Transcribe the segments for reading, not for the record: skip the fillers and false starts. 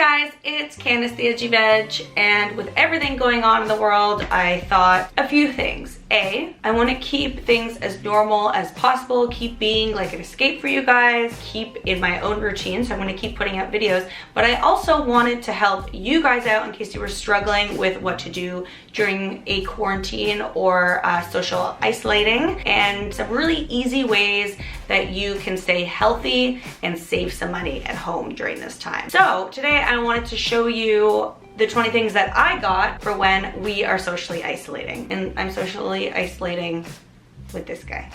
guys, it's Candace the Edgy Veg, and with everything going on in the world, I thought a few things. A, I want to keep things as normal as possible, keep being like an escape for you guys, keep in my own routine, so I'm going to keep putting out videos, but I also wanted to help you guys out in case you were struggling with what to do during a quarantine or social isolating, and some really easy ways that you can stay healthy and save some money at home during this time. So today I wanted to show you the 20 things that I got for when we are socially isolating. And I'm socially isolating with this guy.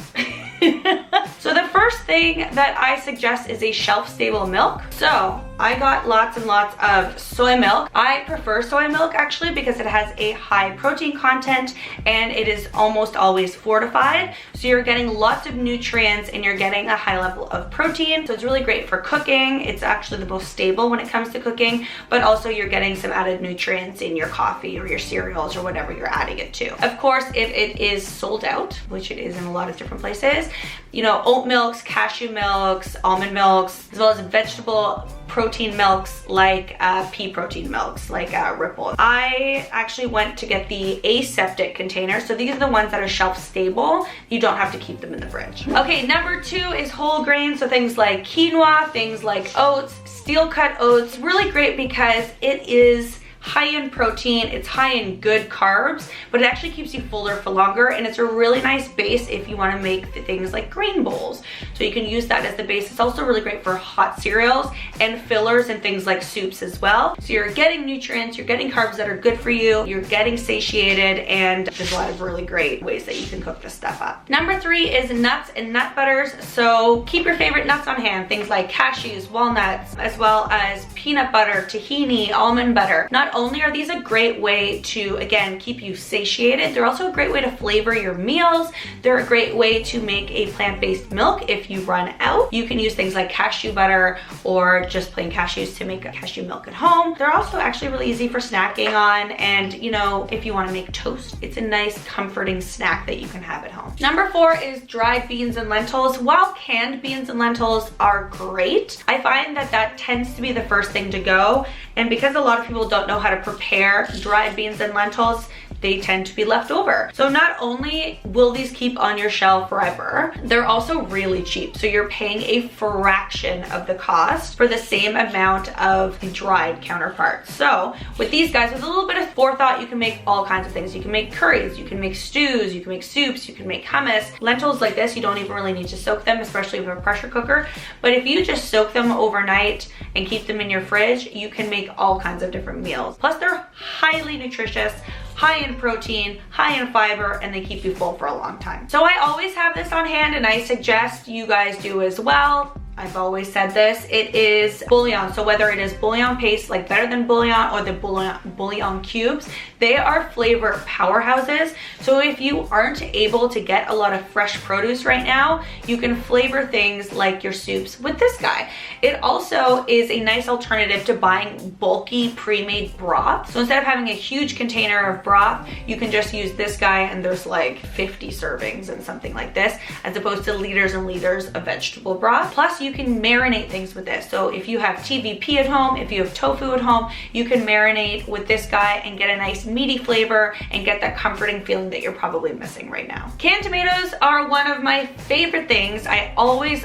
So the first thing that I suggest is a shelf-stable milk. So I got lots and lots of soy milk. I prefer soy milk actually because it has a high protein content and it is almost always fortified. So you're getting lots of nutrients and you're getting a high level of protein. So it's really great for cooking. It's actually the most stable when it comes to cooking, but also you're getting some added nutrients in your coffee or your cereals or whatever you're adding it to. Of course, if it is sold out, which it is in a lot of different places, you know, oat milks, cashew milks, almond milks, as well as vegetable protein milks like pea protein milks like Ripple. I actually went to get the aseptic container, so these are the ones that are shelf stable. You don't have to keep them in the fridge. Okay, number 2 is whole grain, so things like quinoa, things like oats, steel cut oats. Really great because it is high in protein, it's high in good carbs, but it actually keeps you fuller for longer, and it's a really nice base if you want to make things like grain bowls. So you can use that as the base. It's also really great for hot cereals and fillers and things like soups as well. So you're getting nutrients, you're getting carbs that are good for you, you're getting satiated, and there's a lot of really great ways that you can cook this stuff up. Number 3 is nuts and nut butters. So keep your favorite nuts on hand, things like cashews, walnuts, as well as peanut butter, tahini, almond butter. Not only are these a great way to, again, keep you satiated, they're also a great way to flavor your meals. They're a great way to make a plant-based milk if you run out. You can use things like cashew butter or just plain cashews to make a cashew milk at home. They're also actually really easy for snacking on, and you know, if you want to make toast, it's a nice comforting snack that you can have at home. Number 4 is dried beans and lentils. While canned beans and lentils are great, I find that that tends to be the first thing to go, and because a lot of people don't know how to prepare dried beans and lentils, they tend to be left over. So not only will these keep on your shelf forever, they're also really cheap. So you're paying a fraction of the cost for the same amount of the dried counterparts. So with these guys, with a little bit of forethought, you can make all kinds of things. You can make curries, you can make stews, you can make soups, you can make hummus. Lentils like this, you don't even really need to soak them, especially with a pressure cooker. But if you just soak them overnight and keep them in your fridge, you can make all kinds of different meals. Plus they're highly nutritious, high in protein, high in fiber, and they keep you full for a long time. So I always have this on hand, and I suggest you guys do as well. I've always said this, it is bouillon. So whether it is bouillon paste like Better Than Bouillon or the bouillon cubes, they are flavor powerhouses. So if you aren't able to get a lot of fresh produce right now, you can flavor things like your soups with this guy. It also is a nice alternative to buying bulky pre-made broth. So instead of having a huge container of broth, you can just use this guy, and there's like 50 servings and something like this, as opposed to liters and liters of vegetable broth. Plus you can marinate things with this. So if you have TVP at home, if you have tofu at home, you can marinate with this guy and get a nice meaty flavor and get that comforting feeling that you're probably missing right now. Canned tomatoes are one of my favorite things. I always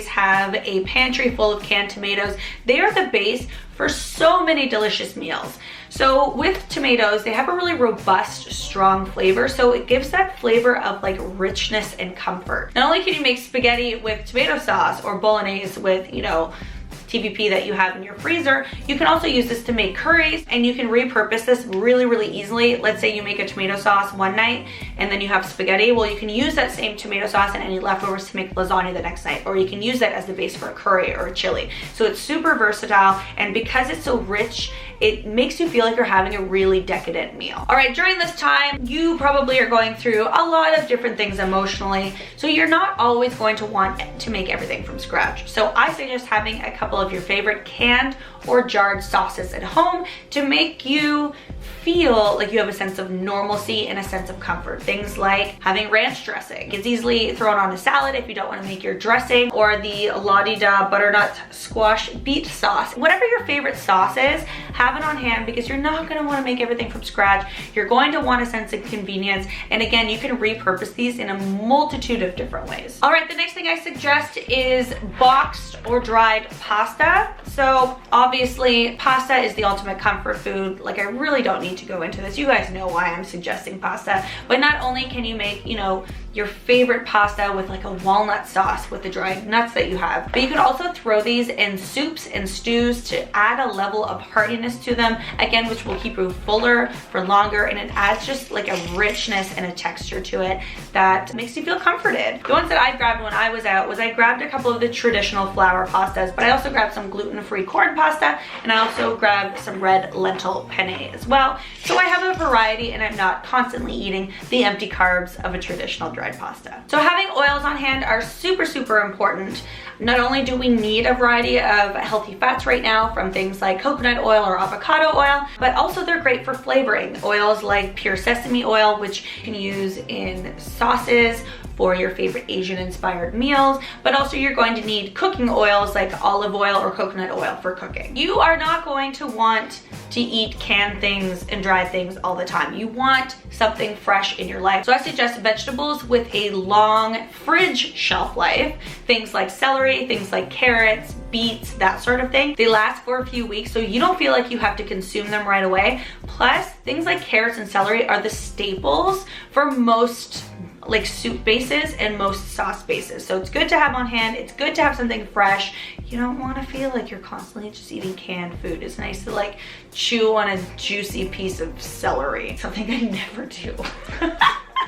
have a pantry full of canned tomatoes. They are the base for so many delicious meals. So with tomatoes, they have a really robust, strong flavor. So it gives that flavor of like richness and comfort. Not only can you make spaghetti with tomato sauce or bolognese with, you know, TVP that you have in your freezer, you can also use this to make curries, and you can repurpose this really easily. Let's say you make a tomato sauce one night and then you have spaghetti. Well, you can use that same tomato sauce and any leftovers to make lasagna the next night, or you can use that as the base for a curry or a chili. So it's super versatile, and because it's so rich, it makes you feel like you're having a really decadent meal. All right, during this time, you probably are going through a lot of different things emotionally, so you're not always going to want to make everything from scratch. So I suggest having a couple of your favorite canned or jarred sauces at home to make you feel like you have a sense of normalcy and a sense of comfort. Things like having ranch dressing. It's easily thrown on a salad if you don't want to make your dressing, or the la-di-da butternut squash beet sauce. Whatever your favorite sauce is, have it on hand because you're not going to want to make everything from scratch. You're going to want a sense of convenience, and again, you can repurpose these in a multitude of different ways. All right, the next thing I suggest is boxed or dried pasta. So obviously pasta is the ultimate comfort food. Like, I really don't need to go into this. You guys know why I'm suggesting pasta, but not only can you make, you know, your favorite pasta with like a walnut sauce with the dried nuts that you have, but you could also throw these in soups and stews to add a level of heartiness to them, again, which will keep you fuller for longer, and it adds just like a richness and a texture to it that makes you feel comforted. The ones that I grabbed when I was out was I grabbed a couple of the traditional flour pastas, but I also grabbed some gluten-free corn pasta, and I also grabbed some red lentil penne as well. So I have a variety, and I'm not constantly eating the empty carbs of a traditional dried pasta. So having oils on hand are super, super important. Not only do we need a variety of healthy fats right now from things like coconut oil or avocado oil, but also they're great for flavoring. Oils like pure sesame oil, which you can use in sauces for your favorite Asian inspired meals, but also you're going to need cooking oils like olive oil or coconut oil for cooking. You are not going to want to eat canned things and dried things all the time. You want something fresh in your life. So I suggest vegetables with a long fridge shelf life. Things like celery, things like carrots, beets, that sort of thing. They last for a few weeks, so you don't feel like you have to consume them right away. Plus, things like carrots and celery are the staples for most like soup bases and most sauce bases. So it's good to have on hand. It's good to have something fresh. You don't want to feel like you're constantly just eating canned food. It's nice to like chew on a juicy piece of celery, something I never do.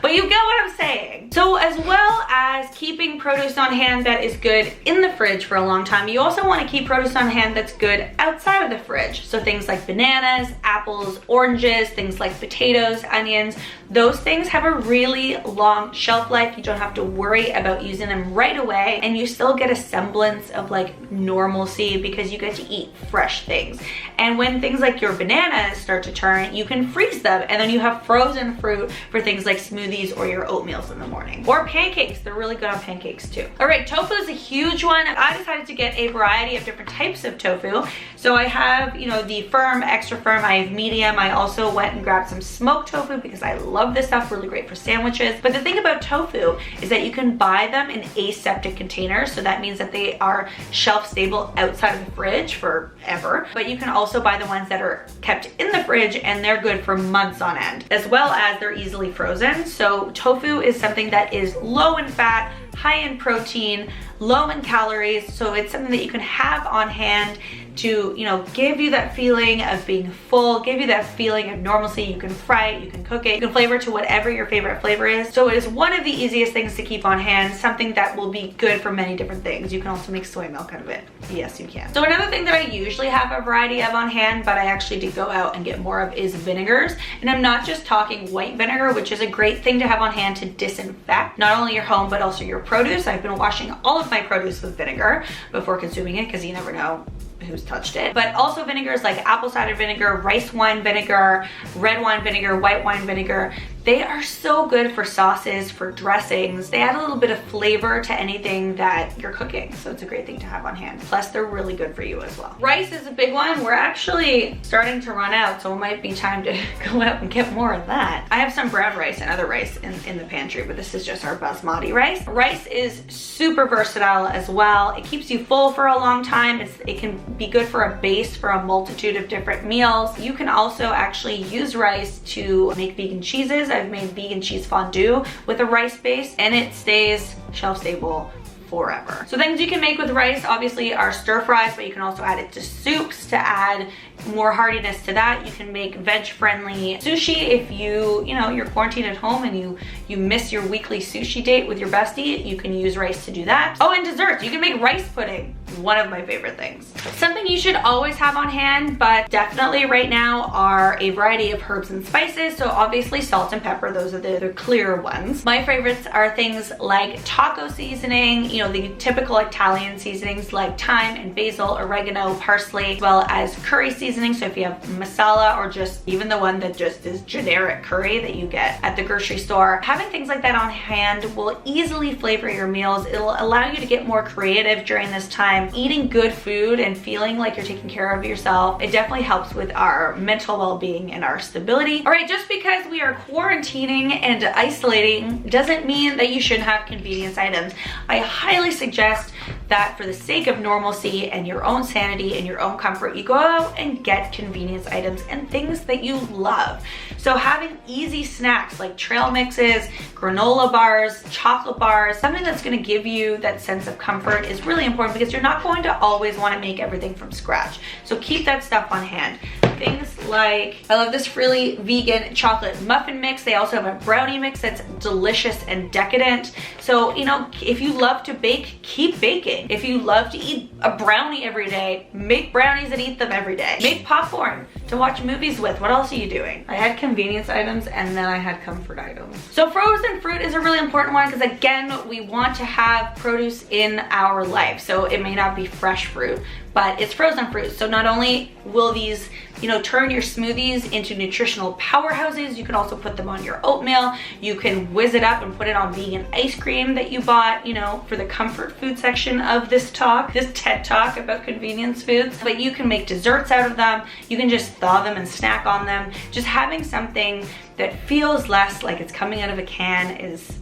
But you get what I'm saying. So as well as keeping produce on hand that is good in the fridge for a long time, you also want to keep produce on hand that's good outside of the fridge. So things like bananas, apples, oranges, things like potatoes, onions, those things have a really long shelf life. You don't have to worry about using them right away, and you still get a semblance of like normalcy because you get to eat fresh things. And when things like your bananas start to turn, you can freeze them, and then you have frozen fruit for things like smoothies or your oatmeals in the morning. Or pancakes, they're really good on pancakes too. All right, tofu is a huge one. I decided to get a variety of different types of tofu. So I have, you know, the firm, extra firm, I have medium. I also went and grabbed some smoked tofu because I love this stuff, really great for sandwiches. But the thing about tofu is that you can buy them in aseptic containers. So that means that they are shelf stable outside of the fridge forever. But you can also buy the ones that are kept in the fridge, and they're good for months on end, as well as they're easily frozen. So tofu is something that is low in fat, high in protein, low in calories. So it's something that you can have on hand to, you know, give you that feeling of being full, give you that feeling of normalcy. You can fry it, you can cook it, you can flavor it to whatever your favorite flavor is. So it is one of the easiest things to keep on hand, something that will be good for many different things. You can also make soy milk out of it. Yes, you can. So another thing that I usually have a variety of on hand, but I actually did go out and get more of, is vinegars. And I'm not just talking white vinegar, which is a great thing to have on hand to disinfect not only your home, but also your produce. I've been washing all of my produce with vinegar before consuming it because you never know who's touched it. But also vinegars like apple cider vinegar, rice wine vinegar, red wine vinegar, white wine vinegar, they are so good for sauces, for dressings. They add a little bit of flavor to anything that you're cooking. So it's a great thing to have on hand. Plus they're really good for you as well. Rice is a big one. We're actually starting to run out, so it might be time to go out and get more of that. I have some brown rice and other rice in the pantry, but this is just our basmati rice. Rice is super versatile as well. It keeps you full for a long time. It can be good for a base for a multitude of different meals. You can also actually use rice to make vegan cheeses. I've made vegan cheese fondue with a rice base, and it stays shelf stable forever. So things you can make with rice obviously are stir fries, but you can also add it to soups to add more heartiness to that. You can make veg friendly sushi if you're quarantined at home and you miss your weekly sushi date with your bestie. You can use rice to do that. Oh, and desserts, you can make rice pudding one of my favorite things. Something you should always have on hand, but definitely right now, are a variety of herbs and spices. So obviously salt and pepper, those are the clear ones. My favorites are things like taco seasoning, you know, the typical Italian seasonings like thyme and basil, oregano, parsley, as well as curry seasoning. So if you have masala or just even the one that just is generic curry that you get at the grocery store, having things like that on hand will easily flavor your meals. It'll allow you to get more creative during this time. Eating good food and feeling like you're taking care of yourself, it definitely helps with our mental well-being and our stability. All right, just because we are quarantining and isolating doesn't mean that you shouldn't have convenience items. I highly suggest that for the sake of normalcy and your own sanity and your own comfort, you go out and get convenience items and things that you love. So having easy snacks like trail mixes, granola bars, chocolate bars, something that's going to give you that sense of comfort is really important, because you're not going to always want to make everything from scratch. So keep that stuff on hand. Things like, I love this really vegan chocolate muffin mix. They also have a brownie mix that's delicious and decadent. So, you know, if you love to bake, keep baking. If you love to eat a brownie every day, make brownies and eat them every day. Make popcorn to watch movies with. What else are you doing? I had convenience items and then I had comfort items. So frozen fruit is a really important one, because again, we want to have produce in our life. So it may not be fresh fruit, but it's frozen fruit. So not only will these, you know, turn your smoothies into nutritional powerhouses, you can also put them on your oatmeal. You can whiz it up and put it on vegan ice cream that you bought, you know, for the comfort food section of this talk, this TED Talk about convenience foods. But you can make desserts out of them. You can just thaw them and snack on them. Just having something that feels less like it's coming out of a can is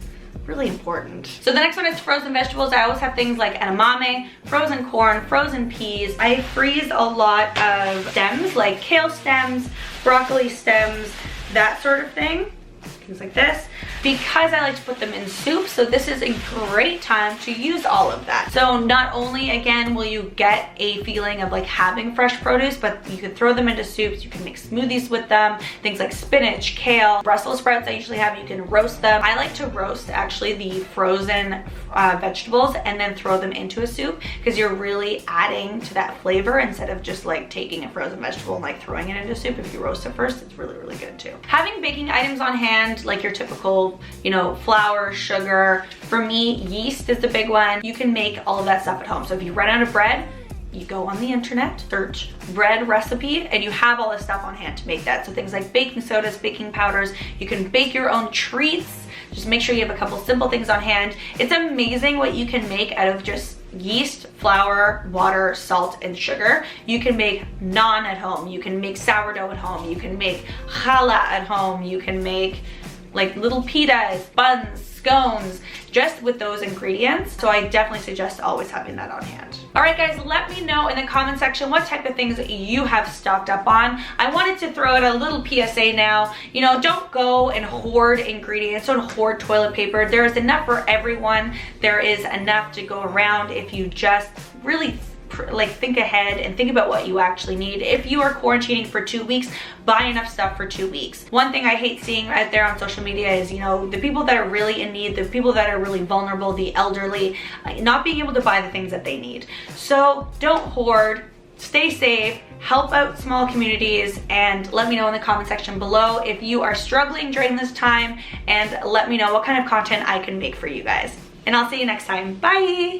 really important. So the next one is frozen vegetables. I always have things like edamame, frozen corn, frozen peas. I freeze a lot of stems like kale stems, broccoli stems, that sort of thing. Things like this, because I like to put them in soup. So this is a great time to use all of that. So not only, again, will you get a feeling of like having fresh produce, but you can throw them into soups. You can make smoothies with them. Things like spinach, kale, Brussels sprouts I usually have, you can roast them. I like to roast actually the frozen vegetables and then throw them into a soup, because you're really adding to that flavor instead of just like taking a frozen vegetable and like throwing it into soup. If you roast it first, it's really, really good too. Having baking items on hand, like your typical, you know, flour, sugar. For me, yeast is the big one. You can make all of that stuff at home. So if you run out of bread, you go on the internet, search bread recipe, and you have all this stuff on hand to make that. So things like baking sodas, baking powders, you can bake your own treats. Just make sure you have a couple simple things on hand. It's amazing what you can make out of just yeast, flour, water, salt, and sugar. You can make naan at home. You can make sourdough at home. You can make challah at home. You can make like little pitas, buns, scones, just with those ingredients. So I definitely suggest always having that on hand. All right, guys, let me know in the comment section what type of things you have stocked up on. I wanted to throw out a little PSA now. You know, don't go and hoard ingredients. Don't hoard toilet paper. There is enough for everyone. There is enough to go around if you just really like think ahead and think about what you actually need. If you are quarantining for 2 weeks, buy enough stuff for 2 weeks. One thing I hate seeing out there on social media is, you know, the people that are really in need, the people that are really vulnerable, the elderly, not being able to buy the things that they need. So don't hoard, stay safe, help out small communities, and let me know in the comment section below if you are struggling during this time, and let me know what kind of content I can make for you guys. And I'll see you next time. Bye!